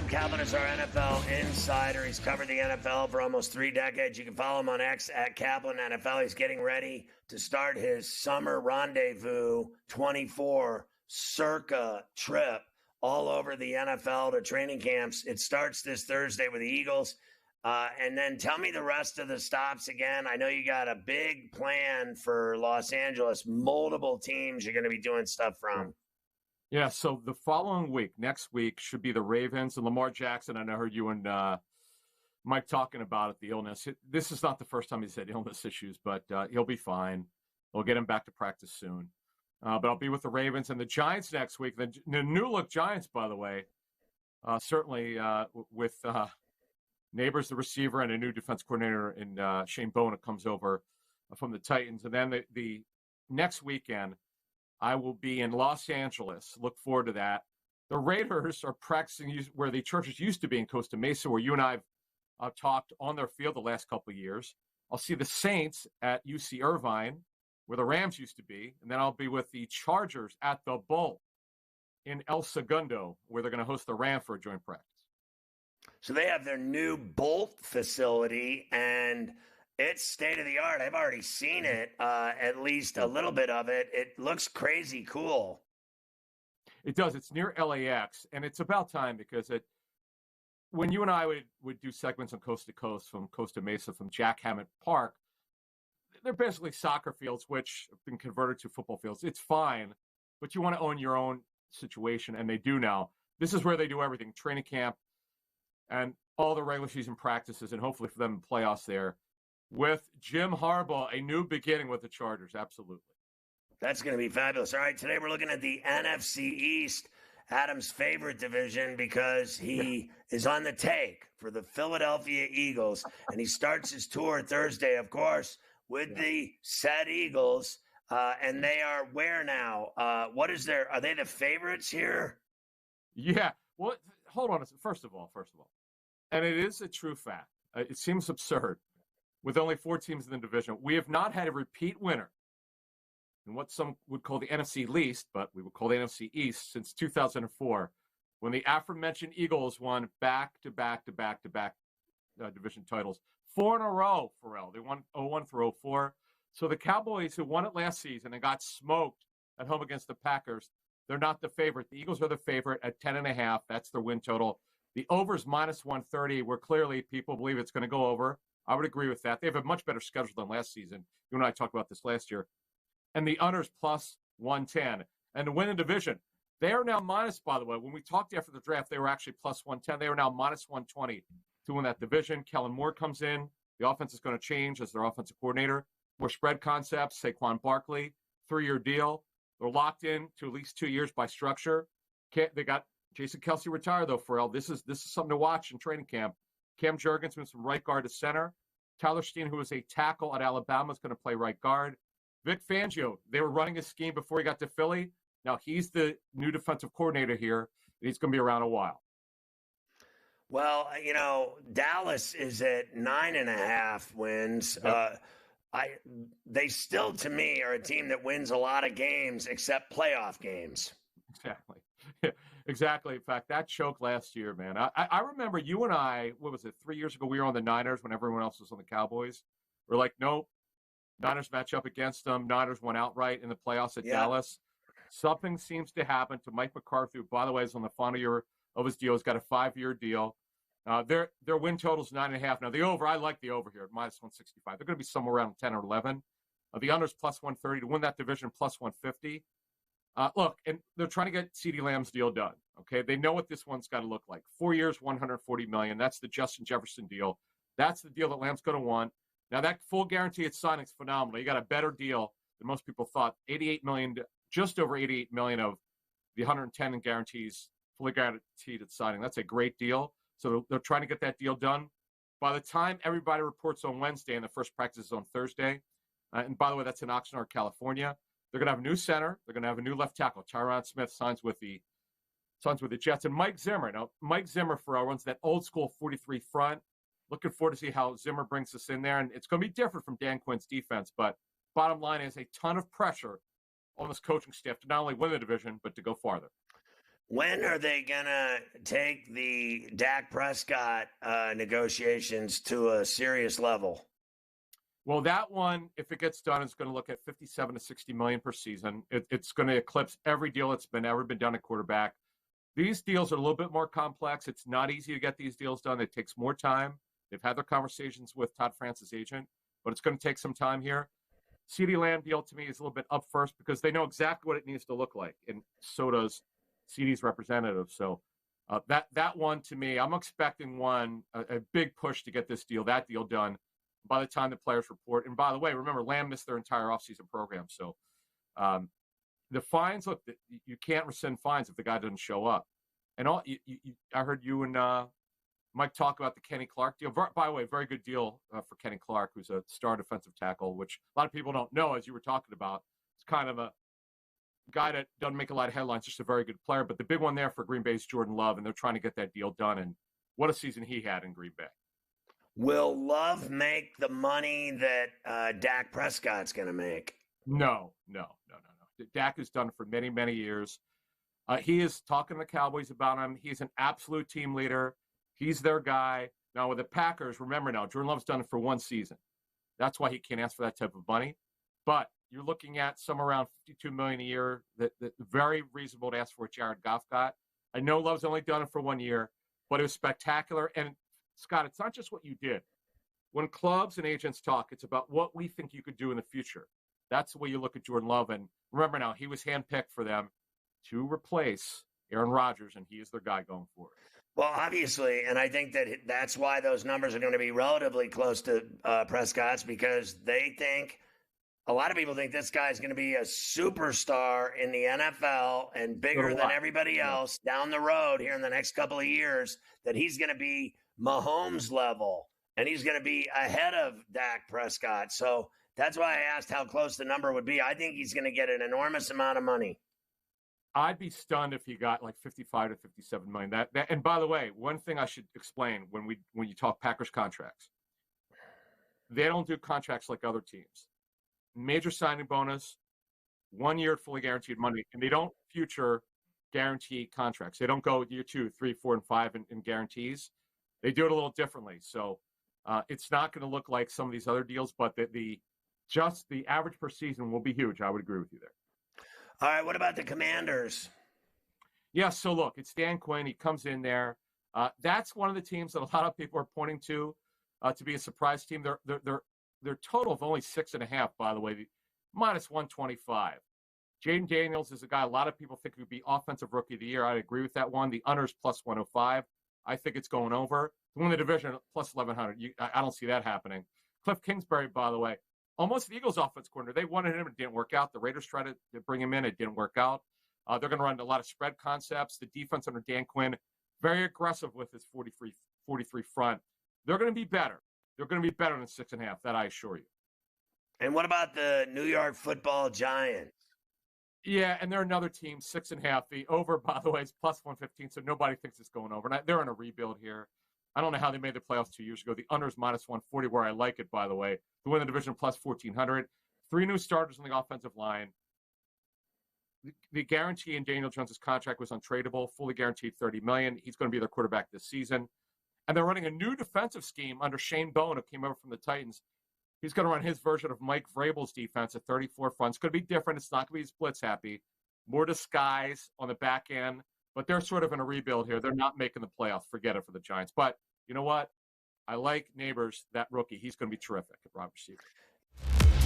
Adam Caplan is our NFL insider. He's covered the NFL for almost 3 decades. You can follow him on X at Caplan NFL. He's getting ready to start his Summer Rendezvous 24 circa trip all over the NFL to training camps. It starts this Thursday with the Eagles. And then tell me the rest of the stops again. I know you got a big plan for Los Angeles, multiple teams you're going to be doing stuff from. Yeah, so the following week, next week, should be the Ravens and Lamar Jackson. And I heard you and Mike talking about it, the illness. This is not the first time he's had illness issues, but he'll be fine. We'll get him back to practice soon. But I'll be with the Ravens and the Giants next week. The new-look Giants, by the way, certainly with Neighbors, the receiver, and a new defense coordinator in Shane Bowen comes over from the Titans. And then the next weekend, I will be in Los Angeles. Look forward to that. The Raiders are practicing where the churches used to be in Costa Mesa, where you and I have talked on their field the last couple of years. I'll see the Saints at UC Irvine, where the Rams used to be. And then I'll be with the Chargers at the Bowl in El Segundo, where they're going to host the Rams for a joint practice. So they have their new Bolt facility, and it's state-of-the-art. I've already seen it, at least a little bit of it. It looks crazy cool. It does. It's near LAX, and it's about time because when you and I would do segments on Coast to Coast from Costa Mesa, from Jack Hammett Park, they're basically soccer fields, which have been converted to football fields. It's fine, but you want to own your own situation, and they do now. This is where they do everything, training camp, and all the regular season practices, and hopefully for them playoffs there. With Jim Harbaugh, a new beginning with the Chargers, absolutely. That's going to be fabulous. All right, today we're looking at the NFC East, Adam's favorite division, because he is on the take for the Philadelphia Eagles, and he starts his tour Thursday, of course, with the said Eagles, and they are where now? Are they the favorites here? Yeah, well, hold on. First of all, and it is a true fact. It seems absurd. With only 4 teams in the division, we have not had a repeat winner in what some would call the NFC least, but we would call the NFC East, since 2004, when the aforementioned Eagles won back-to-back division titles. 4 in a row, Pharrell. They won 01 through 04. So the Cowboys, who won it last season and got smoked at home against the Packers, they're not the favorite. The Eagles are the favorite at 10.5. That's their win total. The over's minus 130, where clearly people believe it's going to go over. I would agree with that. They have a much better schedule than last season. You and I talked about this last year. And the under's plus 110. And to win the division, they are now minus, by the way, when we talked after the draft, they were actually plus 110. They are now minus 120 to win that division. Kellen Moore comes in. The offense is going to change as their offensive coordinator. More spread concepts, Saquon Barkley, 3-year deal. They're locked in to at least 2 years by structure. They got Jason Kelsey retired, though, Pharrell. This is something to watch in training camp. Cam Jurgens moves from right guard to center. Tyler Steen, who was a tackle at Alabama, is going to play right guard. Vic Fangio, they were running a scheme before he got to Philly. Now he's the new defensive coordinator here. He's going to be around a while. Well, Dallas is at 9.5 wins. Yep. They still, to me, are a team that wins a lot of games except playoff games. Exactly. Exactly. In fact, that choke last year, man. I remember you and I, 3 years ago, we were on the Niners when everyone else was on the Cowboys. We're like, nope, Niners match up against them. Niners went outright in the playoffs at Dallas. Something seems to happen to Mike McCarthy, who, by the way, is on the final year of his deal. He's got a 5-year deal. Their win total is 9.5. Now, the over, I like the over here at minus 165. They're going to be somewhere around 10 or 11. The under's plus 130 to win that division, plus 150. Look, and they're trying to get CeeDee Lamb's deal done, okay? They know what this one's got to look like. 4 years, $140 million. That's the Justin Jefferson deal. That's the deal that Lamb's going to want. Now, that full guarantee at signing is phenomenal. You got a better deal than most people thought. $88 million, just over $88 million of the 110 in guarantees, fully guaranteed at signing. That's a great deal. So they're trying to get that deal done. By the time everybody reports on Wednesday and the first practice is on Thursday, and by the way, that's in Oxnard, California, they're going to have a new center. They're going to have a new left tackle. Tyron Smith signs with the Jets. And Mike Zimmer. Now, Mike Zimmer, runs that old school 43 front. Looking forward to see how Zimmer brings us in there. And it's going to be different from Dan Quinn's defense. But bottom line is a ton of pressure on this coaching staff to not only win the division, but to go farther. When are they going to take the Dak Prescott negotiations to a serious level? Well, that one, if it gets done, is going to look at 57 to 60 million per season. It's going to eclipse every deal that's ever been done at quarterback. These deals are a little bit more complex. It's not easy to get these deals done. It takes more time. They've had their conversations with Todd France's agent, but it's going to take some time here. CeeDee Lamb deal to me is a little bit up first because they know exactly what it needs to look like, and so does CeeDee's representative. So that one to me, I'm expecting a big push to get that deal done by the time the players report. And by the way, remember, Lamb missed their entire offseason program. So the fines, look, you can't rescind fines if the guy doesn't show up. And I heard you and Mike talk about the Kenny Clark deal. By the way, very good deal for Kenny Clark, who's a star defensive tackle, which a lot of people don't know, as you were talking about. It's kind of a guy that doesn't make a lot of headlines, just a very good player. But the big one there for Green Bay is Jordan Love, and they're trying to get that deal done. And what a season he had in Green Bay. Will Love make the money that Dak Prescott's going to make? No. Dak has done it for many, many years. He is talking to the Cowboys about him. He's an absolute team leader. He's their guy. Now, with the Packers, remember now, Jordan Love's done it for one season. That's why he can't ask for that type of money. But you're looking at somewhere around $52 million a year. That very reasonable to ask for what Jared Goff got. I know Love's only done it for 1 year, but it was spectacular. And Scott, it's not just what you did. When clubs and agents talk, it's about what we think you could do in the future. That's the way you look at Jordan Love. And remember now, he was handpicked for them to replace Aaron Rodgers, and he is their guy going forward. Well, obviously, and I think that's why those numbers are going to be relatively close to Prescott's, because a lot of people think this guy's going to be a superstar in the NFL and bigger than everybody else down the road here in the next couple of years, that he's going to be Mahomes level, and he's going to be ahead of Dak Prescott. So that's why I asked how close the number would be. I think he's going to get an enormous amount of money. I'd be stunned if he got like 55 to 57 million. And by the way, one thing I should explain when you talk Packers contracts, they don't do contracts like other teams. Major signing bonus, 1 year fully guaranteed money, and they don't future guarantee contracts. They don't go year 2, 3, 4, and 5 in guarantees. They do it a little differently. So it's not going to look like some of these other deals, but the average per season will be huge. I would agree with you there. All right, what about the Commanders? Yeah, so look, it's Dan Quinn. He comes in there. That's one of the teams that a lot of people are pointing to be a surprise team. They're total of only 6.5, by the way, minus 125. Jaden Daniels is a guy a lot of people think would be offensive rookie of the year. I'd agree with that one. The under's plus 105. I think it's going over. To win the division, plus 1,100. I don't see that happening. Cliff Kingsbury, by the way, almost the Eagles' offense coordinator. They wanted him. It didn't work out. The Raiders tried to bring him in. It didn't work out. They're going to run a lot of spread concepts. The defense under Dan Quinn, very aggressive with his 43 front. They're going to be better. They're going to be better than 6.5. That I assure you. And what about the New York Football Giants? Yeah, and they're another team, 6.5. The over, by the way, is plus 115, so nobody thinks it's going over. And they're in a rebuild here. I don't know how they made the playoffs 2 years ago. The under is minus 140, where I like it, by the way. To win the division, plus 1,400. 3 new starters on the offensive line. The guarantee in Daniel Jones' contract was untradeable, fully guaranteed $30 million. He's going to be their quarterback this season. And they're running a new defensive scheme under Shane Bowen, who came over from the Titans. He's going to run his version of Mike Vrabel's defense at 34 front. It's going to be different. It's not going to be blitz happy. More disguise on the back end. But they're sort of in a rebuild here. They're not making the playoffs. Forget it for the Giants. But you know what? I like Neighbors, that rookie. He's going to be terrific at wide receiver.